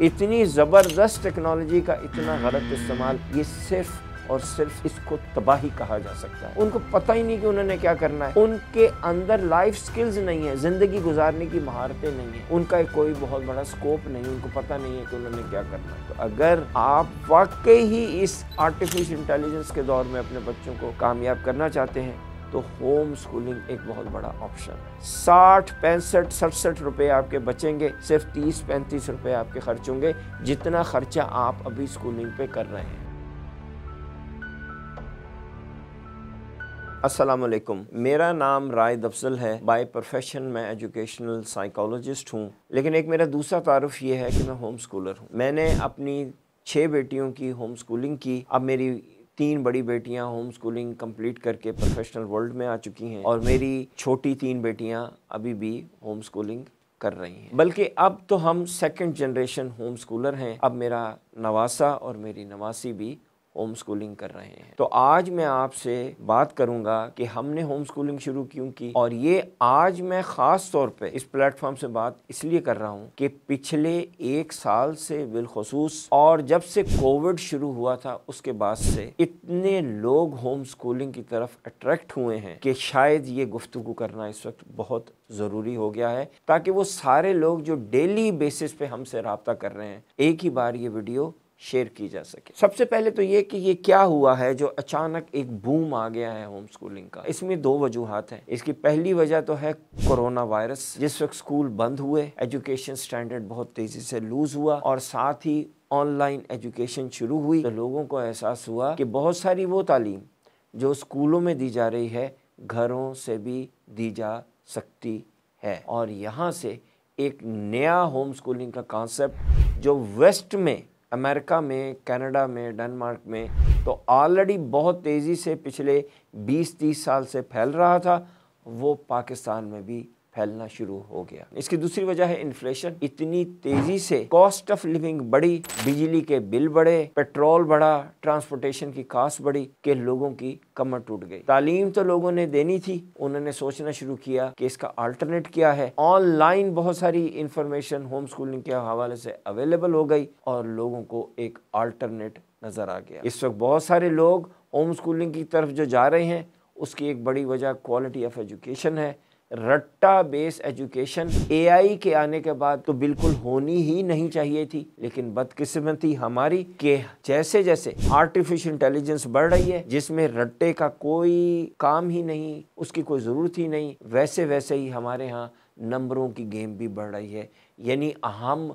इतनी ज़बरदस्त टेक्नोलॉजी का इतना गलत इस्तेमाल, ये सिर्फ और सिर्फ इसको तबाही कहा जा सकता है। उनको पता ही नहीं कि उन्होंने क्या करना है, उनके अंदर लाइफ स्किल्स नहीं है, ज़िंदगी गुजारने की महारतें नहीं है, उनका कोई बहुत बड़ा स्कोप नहीं, उनको पता नहीं है कि उन्होंने क्या करना है। तो अगर आप वाकई ही इस आर्टिफिशियल इंटेलिजेंस के दौर में अपने बच्चों को कामयाब करना चाहते हैं तो होम स्कूलिंग एक बहुत बड़ा ऑप्शन है। 60, 65, 67 रुपए आपके बचेंगे, सिर्फ 30, 35 रुपए आपके खर्च होंगे, जितना खर्चा आप अभी स्कूलिंग पे कर रहे हैं। अस्सलामुअलैकुम, मेरा नाम रायद अफजल है। बाय प्रोफेशन मैं एजुकेशनल साइकोलॉजिस्ट हूँ, लेकिन एक मेरा दूसरा तारुफ ये है कि मैं होम स्कूलर हूँ। मैंने अपनी 6 बेटियों की होम स्कूलिंग की। अब मेरी 3 बड़ी बेटियां होम स्कूलिंग कंप्लीट करके प्रोफेशनल वर्ल्ड में आ चुकी हैं और मेरी छोटी 3 बेटियां अभी भी होम स्कूलिंग कर रही हैं। बल्कि अब तो हम सेकंड जनरेशन होम स्कूलर हैं। अब मेरा नवासा और मेरी नवासी भी होम स्कूलिंग कर रहे हैं। तो आज मैं आपसे बात करूंगा कि हमने होम स्कूलिंग शुरू क्यों की, और ये आज मैं ख़ास तौर पे इस प्लेटफॉर्म से बात इसलिए कर रहा हूँ कि पिछले 1 साल से बिलखुसूस, और जब से कोविड शुरू हुआ था उसके बाद से इतने लोग होम स्कूलिंग की तरफ अट्रैक्ट हुए हैं कि शायद ये गुफ्तगू करना इस वक्त बहुत ज़रूरी हो गया है, ताकि वो सारे लोग जो डेली बेसिस पे हमसे रब्ता कर रहे हैं एक ही बार ये वीडियो शेयर की जा सके। सबसे पहले तो ये कि ये क्या हुआ है जो अचानक एक बूम आ गया है होम स्कूलिंग का। इसमें 2 वजूहात हैं। इसकी पहली वजह तो है कोरोना वायरस। जिस वक्त स्कूल बंद हुए, एजुकेशन स्टैंडर्ड बहुत तेज़ी से लूज़ हुआ और साथ ही ऑनलाइन एजुकेशन शुरू हुई, तो लोगों को एहसास हुआ कि बहुत सारी वो तालीम जो स्कूलों में दी जा रही है घरों से भी दी जा सकती है। और यहाँ से एक नया होम स्कूलिंग का कॉन्सेप्ट जो वेस्ट में, अमेरिका में, कनाडा में, डेनमार्क में तो ऑलरेडी बहुत तेज़ी से पिछले 20-30 साल से फैल रहा था, वो पाकिस्तान में भी फैलना शुरू हो गया। इसकी दूसरी वजह है इन्फ्लेशन। इतनी तेज़ी से कॉस्ट ऑफ लिविंग बढ़ी, बिजली के बिल बढ़े, पेट्रोल बढ़ा, ट्रांसपोर्टेशन की कॉस्ट बढ़ी कि लोगों की कमर टूट गई। तालीम तो लोगों ने देनी थी, उन्होंने सोचना शुरू किया कि इसका अल्टरनेट क्या है। ऑनलाइन बहुत सारी इंफॉर्मेशन होम स्कूलिंग के हवाले से अवेलेबल हो गई और लोगों को एक अल्टरनेट नज़र आ गया। इस वक्त बहुत सारे लोग होम स्कूलिंग की तरफ जो जा रहे हैं उसकी एक बड़ी वजह क्वालिटी ऑफ एजुकेशन है। रट्टा बेस एजुकेशन एआई के आने के बाद तो बिल्कुल होनी ही नहीं चाहिए थी, लेकिन बदकिस्मती हमारी कि जैसे जैसे आर्टिफिशियल इंटेलिजेंस बढ़ रही है, जिसमें रट्टे का कोई काम ही नहीं, उसकी कोई ज़रूरत ही नहीं, वैसे वैसे ही हमारे यहाँ नंबरों की गेम भी बढ़ रही है। यानी हम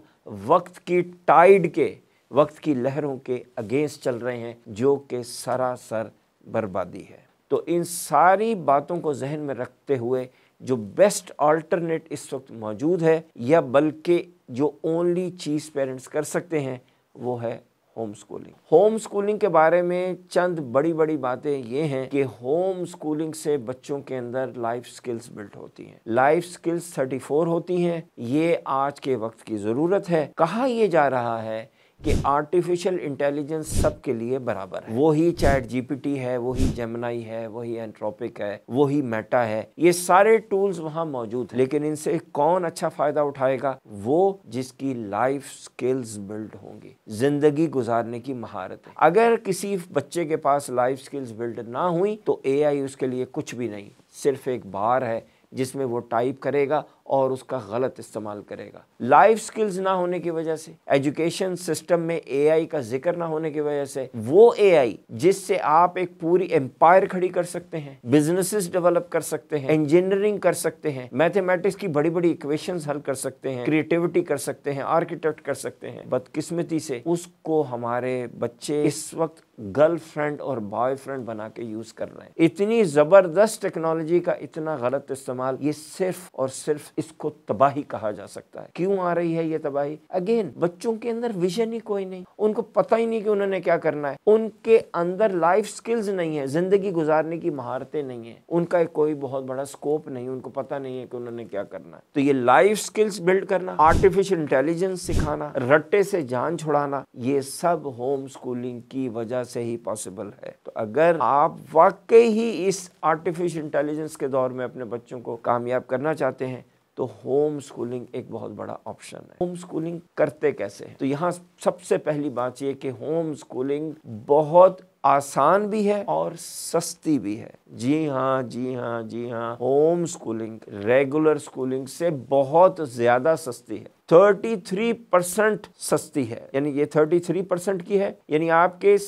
वक्त की टाइड के, वक्त की लहरों के अगेंस्ट चल रहे हैं, जो कि सरासर बर्बादी है। तो इन सारी बातों को जहन में रखते हुए जो बेस्ट अल्टरनेट इस वक्त मौजूद है, या बल्कि जो ओनली चीज़ पेरेंट्स कर सकते हैं, वो है होम स्कूलिंग। होम स्कूलिंग के बारे में चंद बड़ी बड़ी बातें ये हैं कि होम स्कूलिंग से बच्चों के अंदर लाइफ स्किल्स बिल्ड होती हैं। लाइफ स्किल्स 34 होती हैं। ये आज के वक्त की ज़रूरत है। कहा यह जा रहा है कि आर्टिफिशियल इंटेलिजेंस सबके लिए बराबर है। वही चैट जीपीटी है, वही जेमिनी है, वही एंथ्रोपिक है, वही मेटा है, ये सारे टूल्स वहाँ मौजूद हैं। लेकिन इनसे कौन अच्छा फ़ायदा उठाएगा? वो जिसकी लाइफ स्किल्स बिल्ड होंगी, ज़िंदगी गुजारने की महारत है। अगर किसी बच्चे के पास लाइफ स्किल्स बिल्ड ना हुई तो एआई उसके लिए कुछ भी नहीं, सिर्फ एक बार है जिसमें वो टाइप करेगा और उसका गलत इस्तेमाल करेगा। लाइफ स्किल्स ना होने की वजह से, एजुकेशन सिस्टम में एआई का जिक्र ना होने की वजह से, वो एआई जिससे आप एक पूरी एम्पायर खड़ी कर सकते हैं, बिजनेसेस डेवलप कर सकते हैं, इंजीनियरिंग कर सकते हैं, मैथमेटिक्स की बड़ी बड़ी इक्वेशंस हल कर सकते हैं, क्रिएटिविटी कर सकते हैं, आर्किटेक्ट कर सकते हैं, बदकिस्मती से उसको हमारे बच्चे इस वक्त गर्लफ्रेंड और बॉयफ्रेंड बना के यूज कर रहे हैं। इतनी जबरदस्त टेक्नोलॉजी का इतना गलत इस्तेमाल, ये सिर्फ और सिर्फ इसको तबाही कहा जा सकता है। क्यों आ रही है ये तबाही? अगेन, बच्चों के अंदर विजन ही कोई नहीं, उनको पता ही नहीं कि उन्होंने क्या करना है, उनके अंदर लाइफ स्किल्स नहीं है, जिंदगी गुजारने की महारतें नहीं है, उनका कोई बहुत बड़ा स्कोप नहीं, उनको पता नहीं है कि उन्होंने क्या करना है। तो ये लाइफ स्किल्स बिल्ड करना, आर्टिफिशियल इंटेलिजेंस सिखाना, रट्टे से जान छुड़ाना, ये सब होम स्कूलिंग की वजह से ही पॉसिबल है। तो अगर आप वाकई ही इस आर्टिफिशियल इंटेलिजेंस के दौर में अपने बच्चों को कामयाब करना चाहते हैं तो होम स्कूलिंग एक बहुत बड़ा ऑप्शन है। होम स्कूलिंग करते कैसे हैं? तो यहाँ सबसे पहली बात ये कि होम स्कूलिंग बहुत आसान भी है और सस्ती भी है। जी हाँ, जी हाँ, जी हाँ, होम स्कूलिंग रेगुलर स्कूलिंग से बहुत ज्यादा सस्ती है। 33% सस्ती है, यानी ये 33% की है, यानी आपके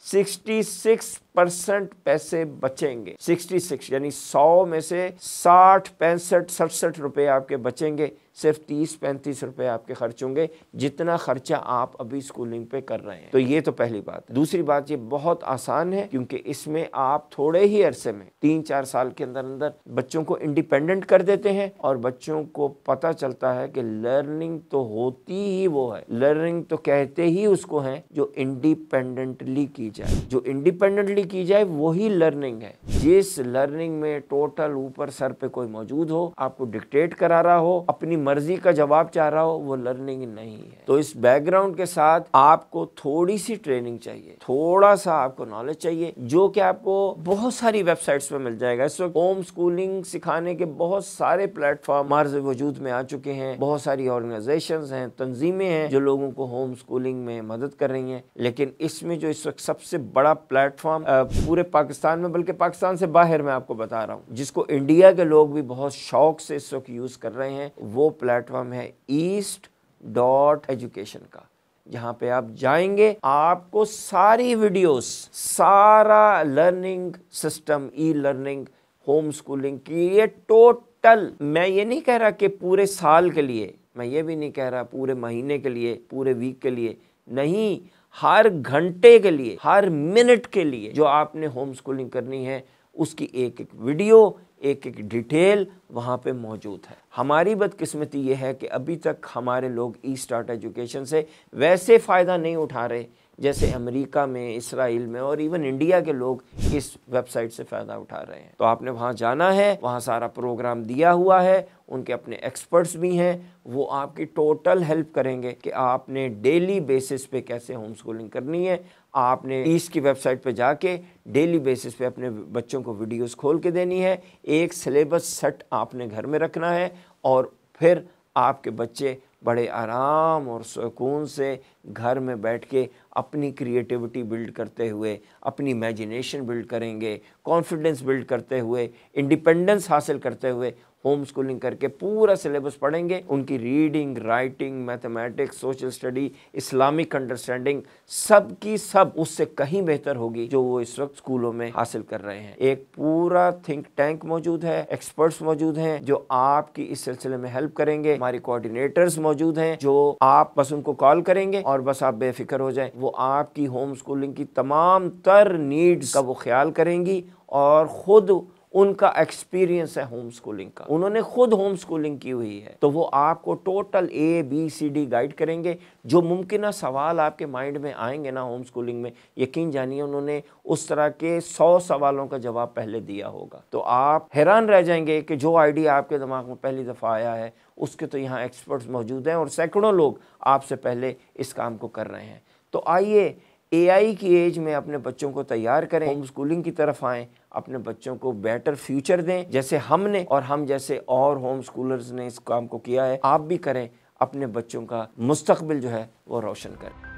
66% पैसे बचेंगे। 66 यानी 100 में से 60, 65, 67 रुपए आपके बचेंगे। सिर्फ 30-35 रुपए आपके खर्च होंगे, जितना खर्चा आप अभी स्कूलिंग पे कर रहे हैं। तो ये तो पहली बात है। दूसरी बात, ये बहुत आसान है क्योंकि इसमें आप थोड़े ही अरसे में 3-4 साल के अंदर अंदर बच्चों को इंडिपेंडेंट कर देते हैं और बच्चों को पता चलता है कि लर्निंग तो होती ही वो है, लर्निंग तो कहते ही उसको है जो इंडिपेंडेंटली की जाए। जो इंडिपेंडेंटली की जाए वही लर्निंग है। जिस लर्निंग में टोटल ऊपर सर पे कोई मौजूद हो, आपको डिक्टेट करा रहा हो, अपनी मर्जी का जवाब चाह रहा हो, वो लर्निंग नहीं है। तो इस बैकग्राउंड के साथ आपको थोड़ी सी ट्रेनिंग चाहिए, थोड़ा सा आपको नॉलेज चाहिए, जो कि आपको बहुत सारी वेबसाइट्स पे मिल जाएगा। इस वक्त होम स्कूलिंग सिखाने के बहुत सारे प्लेटफॉर्म मार्ज वजूद में आ चुके हैं। बहुत सारी ऑर्गेनाइजेशंस हैं, तंजीमें हैं जो लोगों को होम स्कूलिंग में मदद कर रही हैं। लेकिन इसमें जो इस वक्त सबसे बड़ा प्लेटफॉर्म पूरे पाकिस्तान में, बल्कि पाकिस्तान से बाहर मैं आपको बता रहा हूँ, जिसको इंडिया के लोग भी बहुत शौक से इस वक्त यूज कर रहे हैं, वो प्लेटफॉर्म है east.education का। जहाँ पे आप जाएंगे, आपको सारी वीडियोस, सारा learning system, e learning, home schooling की ये टोटल, मैं ये नहीं कह रहा कि पूरे साल के लिए, मैं ये भी नहीं कह रहा पूरे महीने के लिए, पूरे वीक के लिए, नहीं, हर घंटे के लिए, हर मिनट के लिए जो आपने होम स्कूलिंग करनी है, उसकी एक एक वीडियो, एक एक डिटेल वहाँ पे मौजूद है। हमारी बदकिस्मती ये है कि अभी तक हमारे लोग east.education से वैसे फ़ायदा नहीं उठा रहे जैसे अमेरिका में, इसराइल में और इवन इंडिया के लोग इस वेबसाइट से फ़ायदा उठा रहे हैं। तो आपने वहाँ जाना है, वहाँ सारा प्रोग्राम दिया हुआ है, उनके अपने एक्सपर्ट्स भी हैं, वो आपकी टोटल हेल्प करेंगे कि आपने डेली बेसिस पे कैसे होम स्कूलिंग करनी है। आपने ईस्ट की वेबसाइट पे जाके डेली बेसिस पे अपने बच्चों को वीडियोस खोल के देनी है, एक सिलेबस सेट आपने घर में रखना है और फिर आपके बच्चे बड़े आराम और सुकून से घर में बैठ के अपनी क्रिएटिविटी बिल्ड करते हुए, अपनी इमेजिनेशन बिल्ड करेंगे, कॉन्फिडेंस बिल्ड करते हुए, इंडिपेंडेंस हासिल करते हुए होम स्कूलिंग करके पूरा सिलेबस पढ़ेंगे। उनकी reading, writing, mathematics, social study, Islamic understanding सब की सब उससे कहीं बेहतर होगी जो वो इस वक्त स्कूलों में हासिल कर रहे हैं। एक पूरा थिंक टैंक मौजूद है, एक्सपर्ट्स मौजूद हैं जो आपकी इस सिलसिले में हेल्प करेंगे। हमारी कोऑर्डिनेटर्स मौजूद हैं जो आप बस उनको कॉल करेंगे और बस आप बेफिक्र हो जाएं, वो आपकी होम स्कूलिंग की तमाम तर नीड्स का वो ख्याल करेंगी और खुद उनका एक्सपीरियंस है होम स्कूलिंग का, उन्होंने खुद होम स्कूलिंग की हुई है, तो वो आपको टोटल ABCD गाइड करेंगे। जो मुमकिन सवाल आपके माइंड में आएंगे ना होम स्कूलिंग में, यकीन जानिए उन्होंने उस तरह के 100 सवालों का जवाब पहले दिया होगा। तो आप हैरान रह जाएंगे कि जो आइडिया आपके दिमाग में पहली दफ़ा आया है उसके तो यहाँ एक्सपर्ट्स मौजूद हैं और सैकड़ों लोग आपसे पहले इस काम को कर रहे हैं। तो आइए AI की एज में अपने बच्चों को तैयार करें, होम स्कूलिंग की तरफ आएँ, अपने बच्चों को बेटर फ्यूचर दें, जैसे हमने और हम जैसे और होम स्कूलर्स ने इस काम को किया है। आप भी करें, अपने बच्चों का मुस्तकबिल जो है वो रोशन करें।